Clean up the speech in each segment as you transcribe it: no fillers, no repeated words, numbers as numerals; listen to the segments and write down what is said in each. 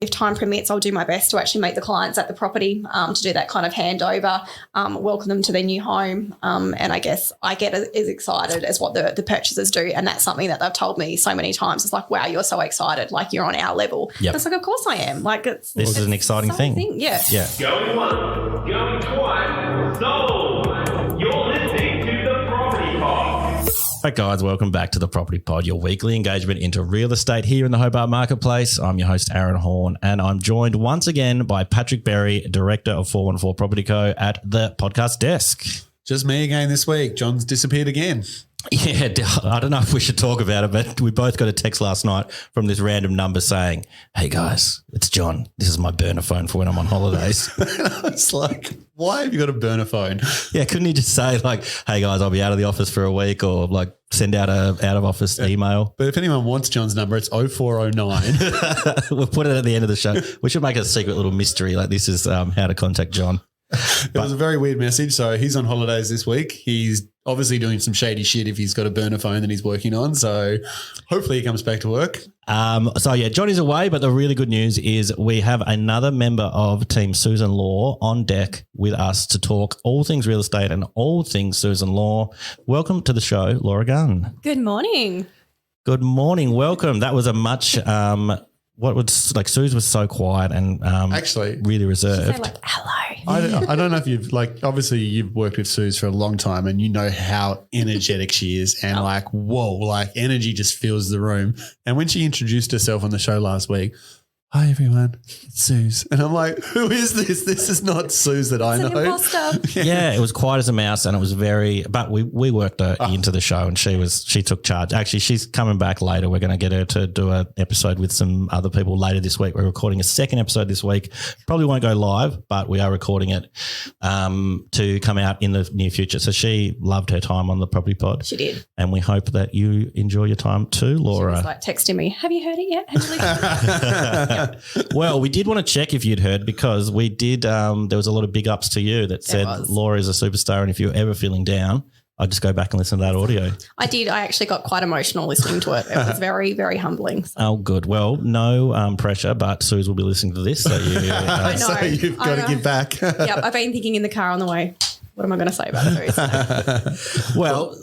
if time permits, I'll do my best to actually meet the clients at the property to do that kind of handover, welcome them to their new home. And I guess I get as excited as what the purchasers do. And that's something that they've told me so many times. It's like, wow, you're so excited. Like, you're on our level. Yep. It's like, of course I am. Like, this is an exciting thing. Yeah. Yeah. Going once, going twice, sold. You're listening to the Property Pod. Hi guys, welcome back to the Property Pod, your weekly engagement into real estate here in the Hobart Marketplace. I'm your host, Aaron Horn, and I'm joined once again by Patrick Berry, Director of 414 Property Co. at the podcast desk. Just me again this week. John's disappeared again. Yeah, I don't know if we should talk about it, but we both got a text last night from this random number saying, hey guys, it's John. This is my burner phone for when I'm on holidays. It's like, why have you got a burner phone? Yeah, couldn't he just say like, hey guys, I'll be out of the office for a week, or like send out a out of office email? But if anyone wants John's number, it's 0409. We'll put it at the end of the show. We should make it a secret little mystery. Like, this is how to contact John. It was a very weird message. So he's on holidays this week. He's obviously doing some shady shit if he's got a burner phone that he's working on. So hopefully he comes back to work. So yeah, Johnny's away, but the really good news is we have another member of Team Susan Law on deck with us to talk all things real estate and all things Susan Law. Welcome to the show, Laura Gunn. Good morning. Good morning. Welcome. That was a much what was like, Suze was so quiet and actually really reserved. Say like, hello. I don't know if you've obviously you've worked with Suze for a long time and you know how energetic she is and like, whoa, like energy just fills the room. And when she introduced herself on the show last week, hi everyone, it's Suze. And I'm like, who is this? This is not Suze that I know. An imposter. Yeah, it was quiet as a mouse and it was very, but we worked her into the show and she took charge. Actually, she's coming back later. We're going to get her to do an episode with some other people later this week. We're recording a second episode this week. Probably won't go live, but we are recording it to come out in the near future. So she loved her time on the Property Pod. She did. And we hope that you enjoy your time too, Laura. She was like texting me, have you heard it yet? Have you listened? Well, we did want to check if you'd heard, because we did. There was a lot of big ups to you that said Laura is a superstar, and if you're ever feeling down, I'd just go back and listen to that audio. I did. I actually got quite emotional listening to it. It was very, very humbling. So. Oh, good. Well, no pressure, but Suze will be listening to this. So, so you've got to give back. Yep, I've been thinking in the car on the way, what am I going to say about it? So. Well,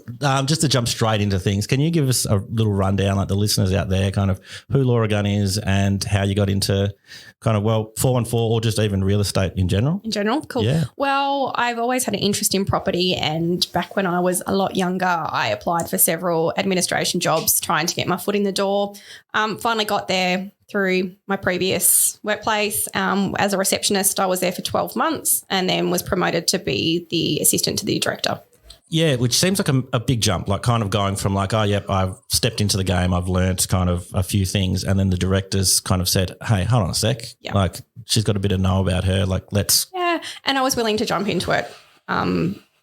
just to jump straight into things, can you give us a little rundown, like the listeners out there, kind of who Laura Gunn is and how you got into kind of, 414 or just even real estate in general? In general? Cool. Yeah. Well, I've always had an interest in property, and back when I was a lot younger, I applied for several administration jobs trying to get my foot in the door. Finally got there through my previous workplace. As a receptionist, I was there for 12 months and then was promoted to be the assistant to the director. Yeah, which seems like a big jump, like kind of going from like, oh, yep, I've stepped into the game, I've learnt kind of a few things, and then the directors kind of said, hey, hold on a sec, like she's got a bit of know about her, like let's. Yeah, and I was willing to jump into it.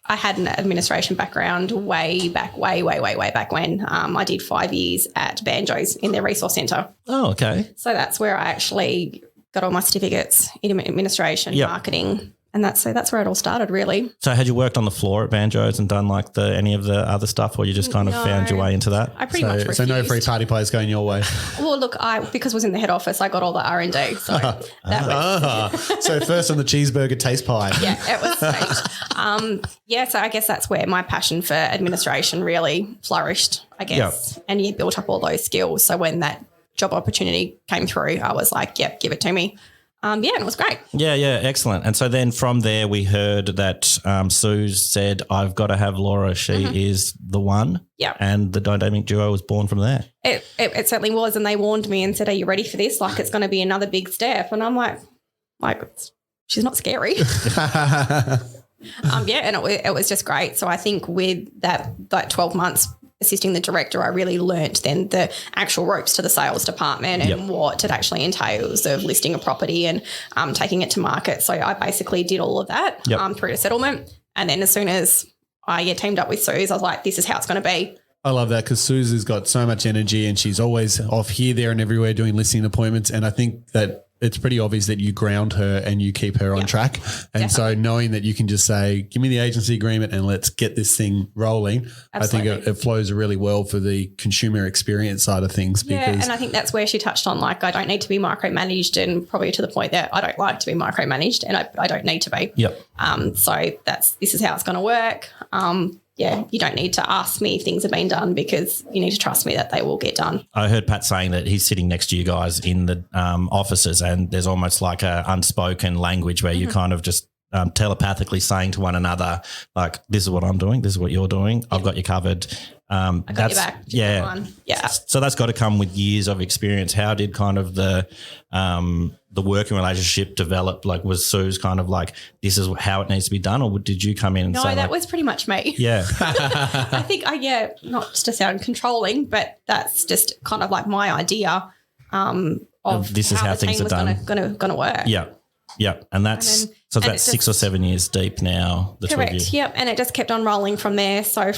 I had an administration background way back when. I did 5 years at Banjo's in their resource centre. Oh, okay. So that's where I actually got all my certificates in administration, marketing, and that's where it all started, really. So had you worked on the floor at Banjo's and done like any of the other stuff, or you just kind of found your way into that? I pretty much refused. So no free party players going your way? Well, look, because I was in the head office, I got all the R&D. So that was... So first on the cheeseburger taste pie. Yeah, it was sweet. So I guess that's where my passion for administration really flourished, I guess. Yep. And you built up all those skills. So when that job opportunity came through, I was like, yep, give it to me. And it was great. Yeah, excellent. And so then from there we heard that Suze said, I've got to have Laura. She is the one. Yeah. And the dynamic duo was born from there. It certainly was. And they warned me and said, are you ready for this? Like, it's going to be another big step. And I'm like, she's not scary. And it was just great. So I think with that 12 months assisting the director, I really learnt then the actual ropes to the sales department and what it actually entails of listing a property and taking it to market. So I basically did all of that through to settlement. And then as soon as I teamed up with Suze, I was like, this is how it's going to be. I love that because Suze has got so much energy and she's always off here, there and everywhere doing listing appointments. And I think that it's pretty obvious that you ground her and you keep her on track. And so knowing that you can just say, give me the agency agreement and let's get this thing rolling, Absolutely. I think it flows really well for the consumer experience side of things. Yeah, Because and I think that's where she touched on, like, I don't need to be micromanaged, and probably to the point that I don't like to be micromanaged, and I don't need to be. Yep. So this is how it's going to work. You don't need to ask me if things have been done, because you need to trust me that they will get done. I heard Pat saying that he's sitting next to you guys in the offices, and there's almost like a unspoken language where you kind of just telepathically saying to one another, like, this is what I'm doing, this is what you're doing, I've got you covered. I got your back. Yeah. Yeah. So that's got to come with years of experience. How did kind of the working relationship develop? Like, was Sue's kind of like, this is how it needs to be done, or did you come in and No, say that was pretty much me. Yeah. I think, not to sound controlling, but that's just kind of like my idea of this is how the things team are was done. Going to work. Yeah. Yeah. And that's, so that's 6 or 7 years deep now. The Correct. two of you. Yep. And it just kept on rolling from there. So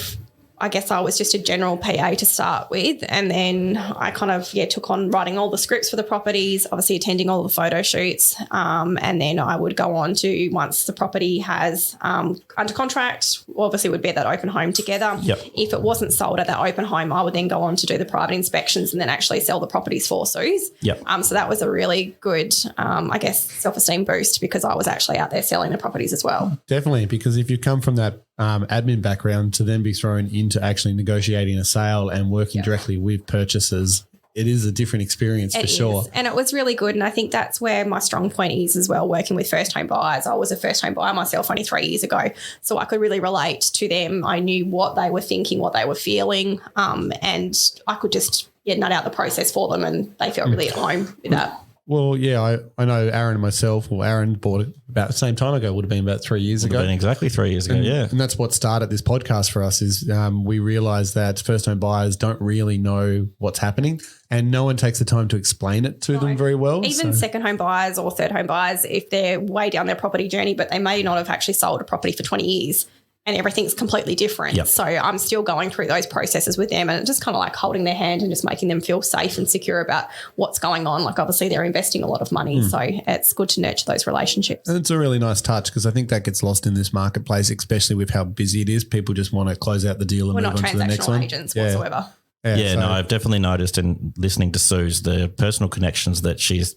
I guess I was just a general PA to start with, and then I kind of took on writing all the scripts for the properties, obviously attending all the photo shoots, and then I would go on to, once the property has under contract, obviously would be at that open home together. Yep. If it wasn't sold at that open home, I would then go on to do the private inspections and then actually sell the properties for Suze. Yep. So that was a really good, I guess, self-esteem boost, because I was actually out there selling the properties as well. definitely, because if you come from that admin background to then be thrown into actually negotiating a sale and working directly with purchasers, it is a different experience for sure. And it was really good. And I think that's where my strong point is as well, working with first home buyers. I was a first home buyer myself only 3 years ago, so I could really relate to them. I knew what they were thinking, what they were feeling, and I could just nut out the process for them, and they felt really at home with that. Well, yeah, I know Aaron and myself. Well, Aaron bought it about the same time ago. Would have been about 3 years ago. Been exactly 3 years ago. And that's what started this podcast for us. Is we realised that first home buyers don't really know what's happening, and no one takes the time to explain it to them very well. Even second home buyers or third home buyers, if they're way down their property journey, but they may not have actually sold a property for 20 years. And everything's completely different. Yep. So I'm still going through those processes with them, and it's just kind of like holding their hand and just making them feel safe and secure about what's going on. Like, obviously they're investing a lot of money, so it's good to nurture those relationships. And it's a really nice touch, because I think that gets lost in this marketplace, especially with how busy it is. People just want to close out the deal and We're move not on to the next transactional one. agents whatsoever. Yeah, so- no, I've definitely noticed in listening to Suze the personal connections that she's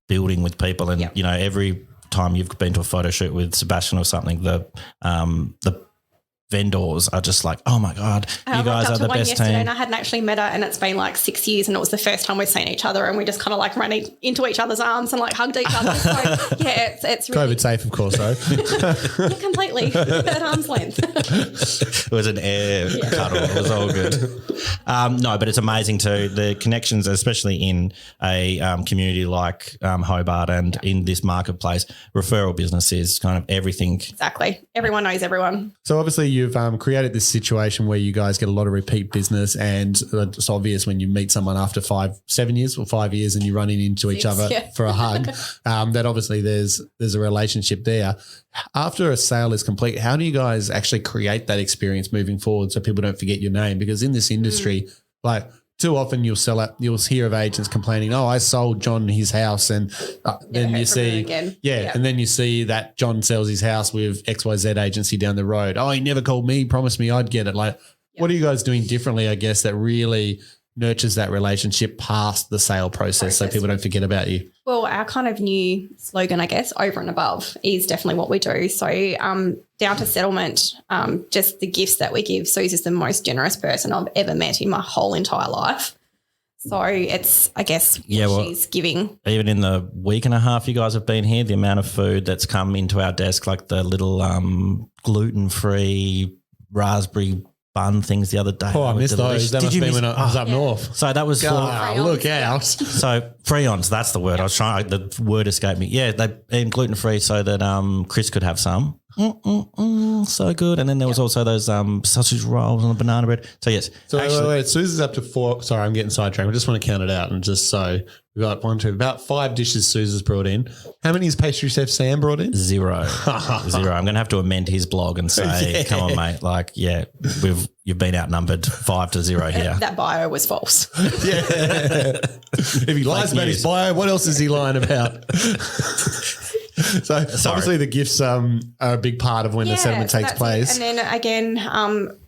building with people, and every time you've been to a photo shoot with Sebastian or something, the vendors are just like, oh my God, you guys are the best team. And I hadn't actually met her, and it's been like 6 years, and it was the first time we've seen each other, and we just kind of like ran into each other's arms and like hugged each other. So it's really COVID safe, of course, though. completely at arm's length. It was an air cuddle. It was all good. No, but it's amazing too. The connections, especially in a community like Hobart and in this marketplace, referral business is kind of everything. Exactly. Everyone knows everyone. So obviously you've created this situation where you guys get a lot of repeat business, and it's obvious when you meet someone after 7 years or 5 years and you're running into each other for a hug, that obviously there's a relationship there. After a sale is complete, how do you guys actually create that experience moving forward so people don't forget your name? Because in this industry, like, too often you'll hear of agents complaining, oh, I sold John his house, and then you see, and then you see that John sells his house with XYZ agency down the road. Oh, he never called me, promised me I'd get it. Like, what are you guys doing differently, I guess, that really nurtures that relationship past the sale process so people don't forget about you? Well, our kind of new slogan, I guess, over and above, is definitely what we do. So down to settlement, just the gifts that we give. Suze is the most generous person I've ever met in my whole entire life. So it's, I guess, she's giving. Even in the week and a half you guys have been here, the amount of food that's come into our desk, like the little gluten-free raspberry bun things the other day. Oh, I missed those. That must have been when I was up north. So that was look out. So Freons, that's the word. I was trying. The word escaped me. Yeah, and gluten free so that Chris could have some. So good. And then there was also those sausage rolls and the banana bread. So yes. So wait, Sue's up to 4. Sorry, I'm getting sidetracked. I just want to count it out and just so we've got about 5 dishes Suze has brought in. How many has pastry chef Sam brought in? 0. 0. I'm going to have to amend his blog and say, come on, mate. Like, you've been outnumbered 5-0 here. That bio was false. Yeah. If he lies about his bio, what else is he lying about? So obviously the gifts are a big part of when the settlement takes place. And then again,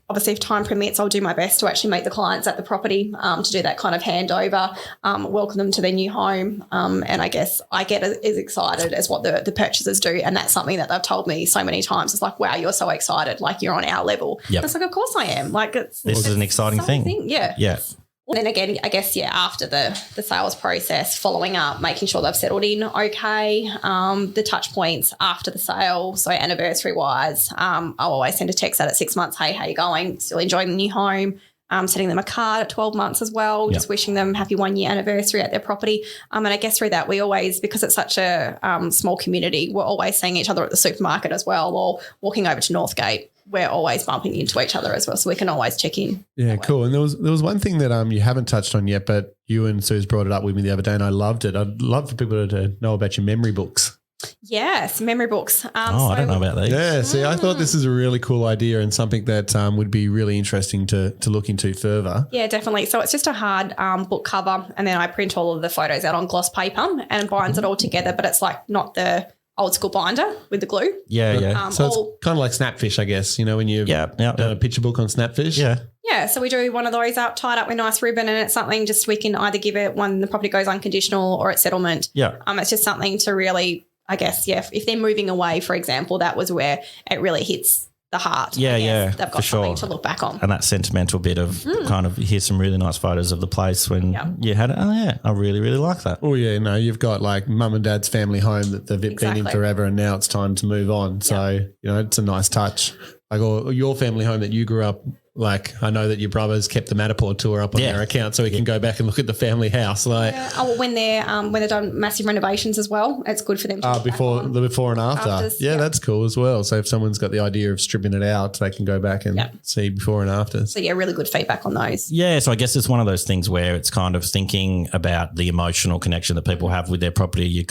obviously if time permits, I'll do my best to actually meet the clients at the property to do that kind of handover, welcome them to their new home. And I guess I get as excited as what the purchasers do. And that's something that they've told me so many times. It's like, wow, you're so excited. Like you're on our level. Yep. It's like, of course I am. Like this is an exciting thing. Yeah. Yeah. Well, then again, I guess, after the sales process, following up, making sure they've settled in okay, the touch points after the sale. So anniversary-wise, I'll always send a text out at 6 months, hey, how you going? Still enjoying the new home? Sending them a card at 12 months as well, just wishing them happy 1-year anniversary at their property. And I guess through that, we always, because it's such a small community, we're always seeing each other at the supermarket as well or walking over to Northgate. We're always bumping into each other as well, so we can always check in. Yeah, cool. And there was one thing that you haven't touched on yet, but you and Suze brought it up with me the other day, and I loved it. I'd love for people to know about your memory books. Yes, memory books. I don't know about these. Yeah, see, I thought this is a really cool idea and something that would be really interesting to look into further. Yeah, definitely. So it's just a hard book cover, and then I print all of the photos out on gloss paper and binds it all together, but it's like not the old school binder with the glue. Yeah. So it's kind of like Snapfish, I guess, when you've done a picture book on Snapfish. Yeah. Yeah, so we do one of those up, tied up with nice ribbon, and it's something just we can either give it when the property goes unconditional or at settlement. Yeah. It's just something to really, I guess, if they're moving away, for example, that was where it really hits the heart. Yeah, they've got something to look back on. And that sentimental bit of kind of, here's some really nice photos of the place when you had it. Oh, yeah, I really, really like that. Oh, yeah, no, you've got like mum and dad's family home that they've been in forever and now it's time to move on. So, it's a nice touch. Like or your family home that you grew up, like I know that your brothers kept the Matterport tour up on their account so we can go back and look at the family house. Like when they're done massive renovations as well, it's good for them to before and after. Afters, that's cool as well. So if someone's got the idea of stripping it out, they can go back and see before and after. So really good feedback on those. Yeah, so I guess it's one of those things where it's kind of thinking about the emotional connection that people have with their property. You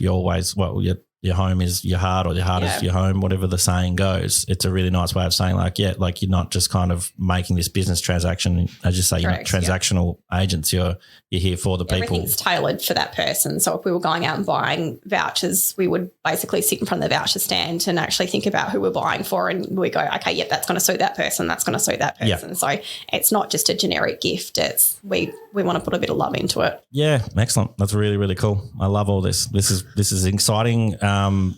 always, your home is your heart or your heart is your home, whatever the saying goes. It's a really nice way of saying you're not just kind of making this business transaction. As you say, you're not transactional agents. You're here for the people. Everything's tailored for that person. So if we were going out and buying vouchers, we would basically sit in front of the voucher stand and actually think about who we're buying for, and we go, okay, that's going to suit that person. That's going to suit that person. So it's not just a generic gift. It's we want to put a bit of love into it. Yeah, excellent. That's really, really cool. I love all this. This is exciting.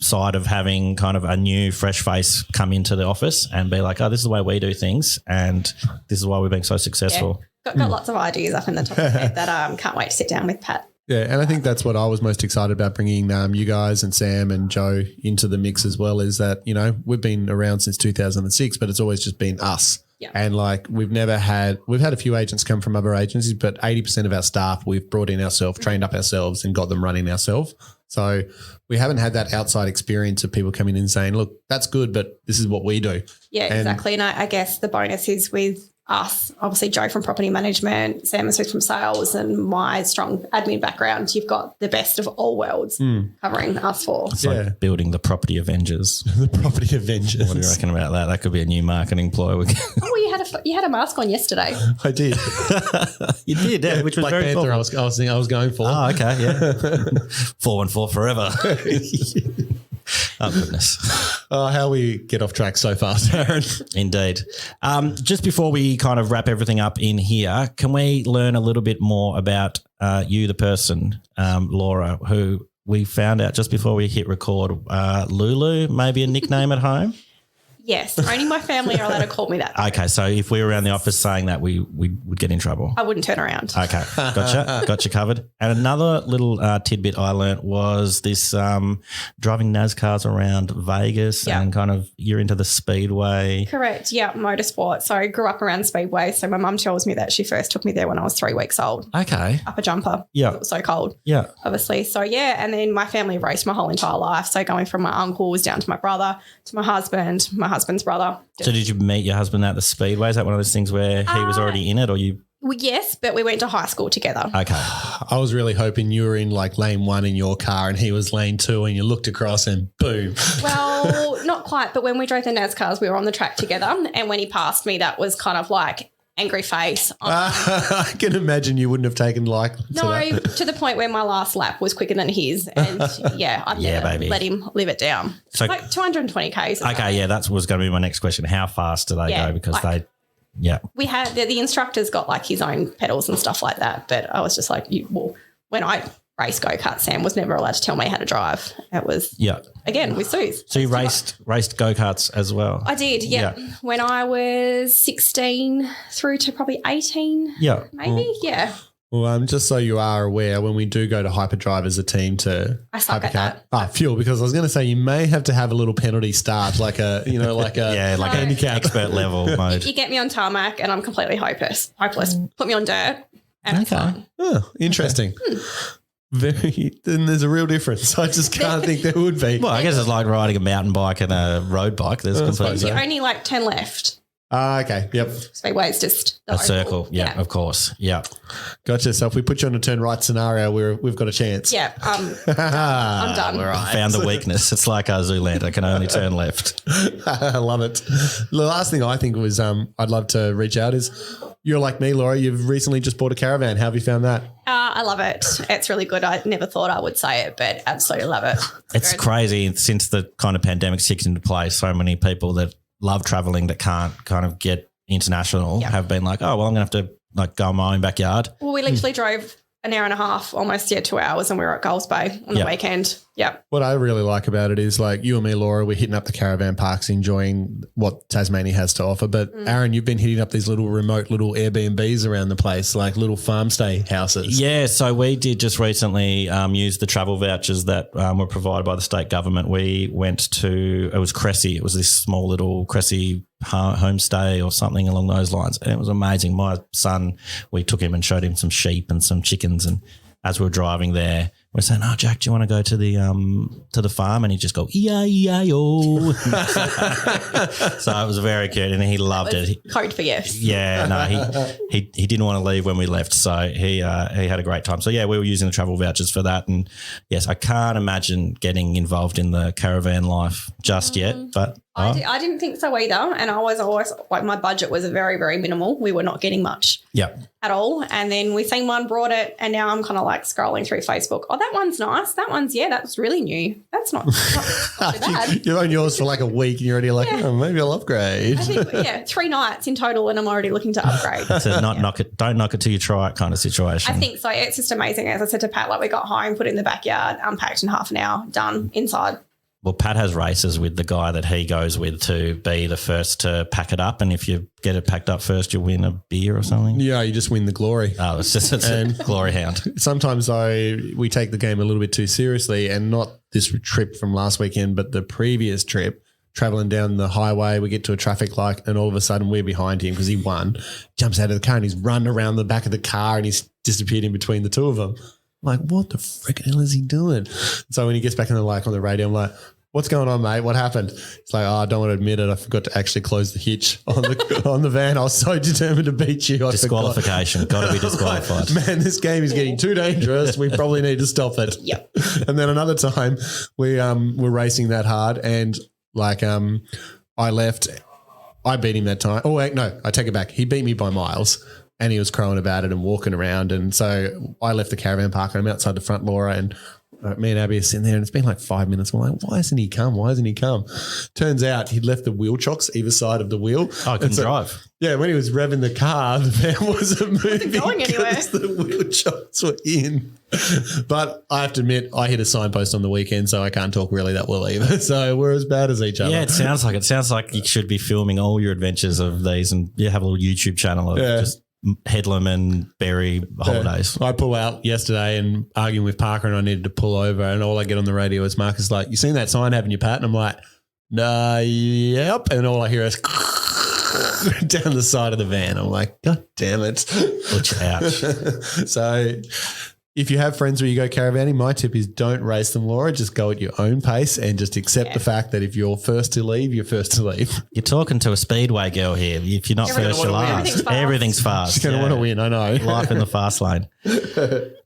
Side of having kind of a new fresh face come into the office and be like, oh, this is the way we do things and this is why we're being so successful. Got lots of ideas up in the top of the head that can't wait to sit down with Pat. Yeah, and I think that's what I was most excited about bringing you guys and Sam and Joe into the mix as well, is that, we've been around since 2006, but it's always just been us. Yeah. And we've had a few agents come from other agencies, but 80% of our staff we've brought in ourselves, trained up ourselves and got them running ourselves. So we haven't had that outside experience of people coming in saying, look, that's good, but this is what we do. Yeah, exactly. And I guess the bonus is with us, obviously Joe from property management, Sam and Sue from sales, and my strong admin background. You've got the best of all worlds covering us four. It's like building the property Avengers. The property Avengers. What do you reckon about that? That could be a new marketing ploy. You had a mask on yesterday. I did. You did, yeah, which was Black very Panther. cool. I was going for. Oh, okay, yeah. 414 forever. Oh, goodness. How we get off track so fast, Aaron. Indeed. Just before we kind of wrap everything up in here, can we learn a little bit more about you, the person, Laura, who we found out just before we hit record, Lulu, maybe a nickname at home? Yes, only my family are allowed to call me that. Okay, so if we were around the office saying that, we would get in trouble. I wouldn't turn around. Okay, gotcha covered. And another little tidbit I learnt was this driving NASCARs around Vegas and kind of you're into the Speedway. Correct, yeah, motorsport. So I grew up around Speedway. So my mum tells me that she first took me there when I was 3 weeks old. Okay. Up a jumper. Yeah. It was so cold. Yeah. Obviously. So, yeah, and then my family raced my whole entire life. So going from my uncles down to my brother to my husband's brother. So did you meet your husband at the Speedway? Is that one of those things where he was already in it or you? Well, yes, but we went to high school together. Okay. I was really hoping you were in like lane 1 in your car and he was lane 2 and you looked across and boom. Well, not quite. But when we drove the NASCARs, we were on the track together. And when he passed me, that was kind of like angry face. I can imagine you wouldn't have taken like to that. To the point where my last lap was quicker than his. And I'd baby. let him live it down. So, like 220 Ks. Okay, that was going to be my next question. How fast do they go? Because we had the instructor's got like his own pedals and stuff like that. But I was just like, when I race go-kart, Sam was never allowed to tell me how to drive. It was, again, with Suze. So you raced go-karts as well? I did, yeah. When I was 16 through to probably 18, maybe, Well, just so you are aware, when we do go to Hyperdrive as a team to I suck at that. Fuel, because I was going to say you may have to have a little penalty start, like a handicap expert level mode. You get me on tarmac and I'm completely hopeless. Put me on dirt and it's fine. Oh, interesting. Then there's a real difference. I just can't think there would be. Well, I guess it's like riding a mountain bike and a road bike. There's completely only like 10 left. Okay. Yep. Speedway is just a circle. Yeah, of course. Yeah. Gotcha. So if we put you on a turn right scenario, we've got a chance. Yeah. I'm done. Right. Found the weakness. It's like our Zoolander can only turn left. I love it. The last thing I think was I'd love to reach out is you're like me, Laura. You've recently just bought a caravan. How have you found that? I love it. It's really good. I never thought I would say it, but absolutely love it. It's crazy. Since the kind of pandemic kicked into place, so many people that love traveling that can't kind of get international have been like, oh, well, I'm going to have to like go in my own backyard. Well, we literally drove an hour and a half, almost 2 hours, and we were at Goals Bay on the weekend. Yep. What I really like about it is like you and me, Laura, we're hitting up the caravan parks, enjoying what Tasmania has to offer. But Aaron, you've been hitting up these little remote little Airbnbs around the place, like little farm stay houses. Yeah. So we did just recently use the travel vouchers that were provided by the state government. We went to, it was Cressy. It was this small little Cressy homestay or something along those lines. And it was amazing. My son, we took him and showed him some sheep and some chickens. And as we were driving there, we're saying, oh, Jack, do you want to go to the farm? And he just go, E-I-E-I-O. So it was very cute and he loved it. Code for yes. Yeah, no, he didn't want to leave when we left. So he had a great time. So, yeah, we were using the travel vouchers for that. And, yes, I can't imagine getting involved in the caravan life just yet. But I didn't think so either. And I was always like, my budget was very, very minimal. We were not getting much at all. And then we seen one, brought it, and now I'm kind of like scrolling through Facebook. Oh, that one's nice. That one's, that was really new. That's not too bad. You've owned yours for like a week and you're already like, oh, maybe I'll upgrade. I think, 3 nights in total and I'm already looking to upgrade. It's a don't knock it till you try it kind of situation. I think so. It's just amazing. As I said to Pat, like we got home, put it in the backyard, unpacked in half an hour, done, inside. Well, Pat has races with the guy that he goes with to be the first to pack it up. And if you get it packed up first, you win a beer or something. Yeah, you just win the glory. Oh, it's a glory hound. Sometimes we take the game a little bit too seriously, and not this trip from last weekend, but the previous trip, traveling down the highway, we get to a traffic light and all of a sudden we're behind him because he won, jumps out of the car and he's run around the back of the car and he's disappeared in between the two of them. I'm like, what the frick hell is he doing? So when he gets back on the radio, I'm like, what's going on, mate? What happened? It's like, I don't want to admit it. I forgot to actually close the hitch on the van. I was so determined to beat you. Disqualification. Got to be disqualified. Man, this game is getting too dangerous. We probably need to stop it. Yep. And then another time we were racing that hard and like I left. I beat him that time. Oh, wait, no, I take it back. He beat me by miles. And he was crowing about it and walking around. And so I left the caravan park and I'm outside the front, Laura, and Me and Abby are sitting there and it's been like 5 minutes. We're like, why hasn't he come? Why hasn't he come? Turns out he'd left the wheel chocks either side of the wheel. Oh, I couldn't drive. Yeah, when he was revving the car, the van wasn't moving going anywhere. because the wheel chocks were in. But I have to admit, I hit a signpost on the weekend, so I can't talk really that well either. So we're as bad as each other. Yeah, it sounds like it. Sounds like you should be filming all your adventures of these, and you have a little YouTube channel of just Headlam and Berry holidays. I pull out yesterday and arguing with Parker, and I needed to pull over, and all I get on the radio is Marcus like, "You seen that sign, haven't you, Pat?" And I'm like, "Nah, yep." And all I hear is down the side of the van. I'm like, God damn it. Ouch. So if you have friends where you go caravanning, my tip is don't race them, Laura. Just go at your own pace and just accept the fact that if you're first to leave, you're first to leave. You're talking to a Speedway girl here. If you're not first, you're last. Everything's fast. She's going to want to win, I know. Life in the fast lane.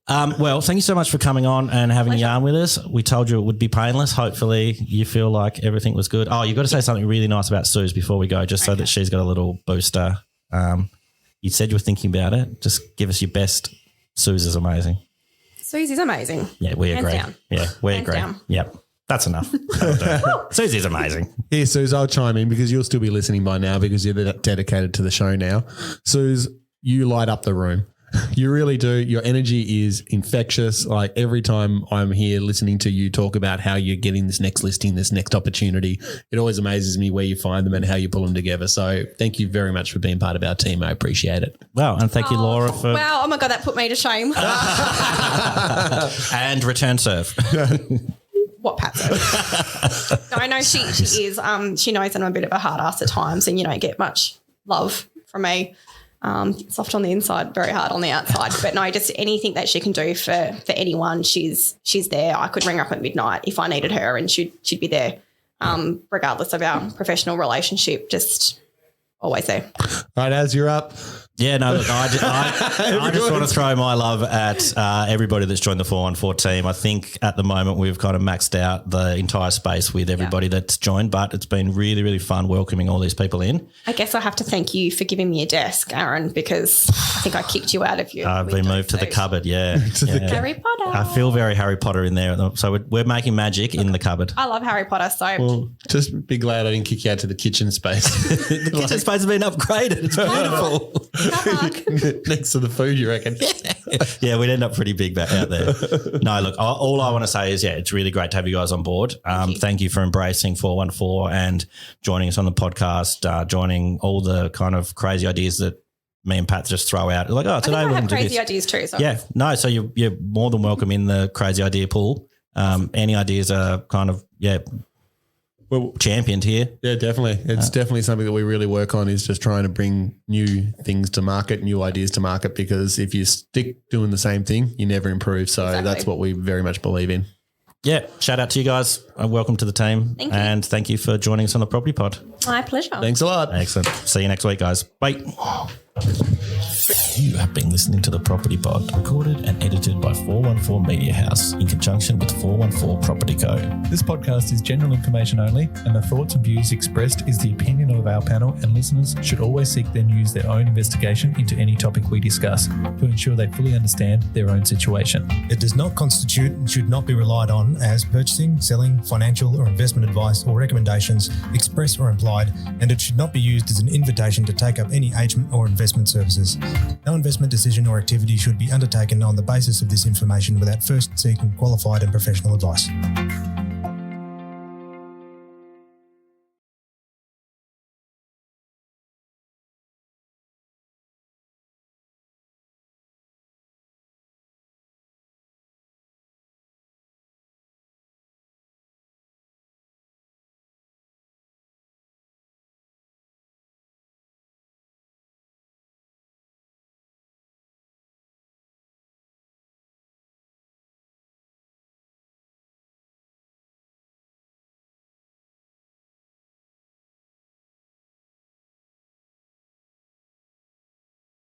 Well, thank you so much for coming on and having a yarn with us. We told you it would be painless. Hopefully you feel like everything was good. Oh, you've got to say something really nice about Suze before we go, just so that she's got a little booster. You said you were thinking about it. Just give us your best. Suze is amazing. Suze is amazing. Yeah, we Hands agree. down. Yeah, we Hands agree. down. Yep. That's enough. Suze is amazing. Here, Suze, I'll chime in because you'll still be listening by now because you're dedicated to the show now. Suze, you light up the room. You really do. Your energy is infectious. Like every time I'm here listening to you talk about how you're getting this next listing, this next opportunity, it always amazes me where you find them and how you pull them together. So thank you very much for being part of our team. I appreciate it. Wow. And thank you, Laura, for. Wow. Oh my God, that put me to shame. And return serve. What Pat said. No, I know she is. She knows that I'm a bit of a hard ass at times and you don't get much love from me. Soft on the inside, very hard on the outside. But no, just anything that she can do for anyone, she's there. I could ring her up at midnight if I needed her and she'd be there, regardless of our professional relationship, just always there. All right, Az, you're up. Yeah, no, look, I just want to throw my love at everybody that's joined the 414 team. I think at the moment we've kind of maxed out the entire space with everybody that's joined, but it's been really, really fun welcoming all these people in. I guess I have to thank you for giving me a desk, Aaron, because I think I kicked you out of your I've been moved to the cupboard, Harry Potter. I feel very Harry Potter in there. So we're making magic in the cupboard. I love Harry Potter, so Well, just be glad I didn't kick you out to the kitchen space. The kitchen space has been upgraded. It's beautiful. Next to the food, you reckon? Yeah, we'd end up pretty big back out there. No, look, all I want to say is, it's really great to have you guys on board. Thank you for embracing 414 and joining us on the podcast, joining all the kind of crazy ideas that me and Pat just throw out. Like, today I we're have going to do crazy this. ideas too. So. Yeah, no, so you're more than welcome in the crazy idea pool. Any ideas are kind of, well, championed here. Yeah, definitely. It's definitely something that we really work on is just trying to bring new things to market, new ideas to market, because if you stick doing the same thing, you never improve. So that's what we very much believe in. Yeah, shout out to you guys. Welcome to the team. Thank you. And thank you for joining us on the Property Pod. My pleasure. Thanks a lot. Excellent. See you next week, guys. Bye. You have been listening to the Property Pod, recorded and edited by 414 Media House in conjunction with 414 Property Co. This podcast is general information only, and the thoughts and views expressed is the opinion of our panel, and listeners should always seek then use their own investigation into any topic we discuss to ensure they fully understand their own situation. It does not constitute and should not be relied on as purchasing, selling, financial or investment advice or recommendations, express or implied, and it should not be used as an invitation to take up any agent or investment services. No investment decision or activity should be undertaken on the basis of this information without first seeking qualified and professional advice.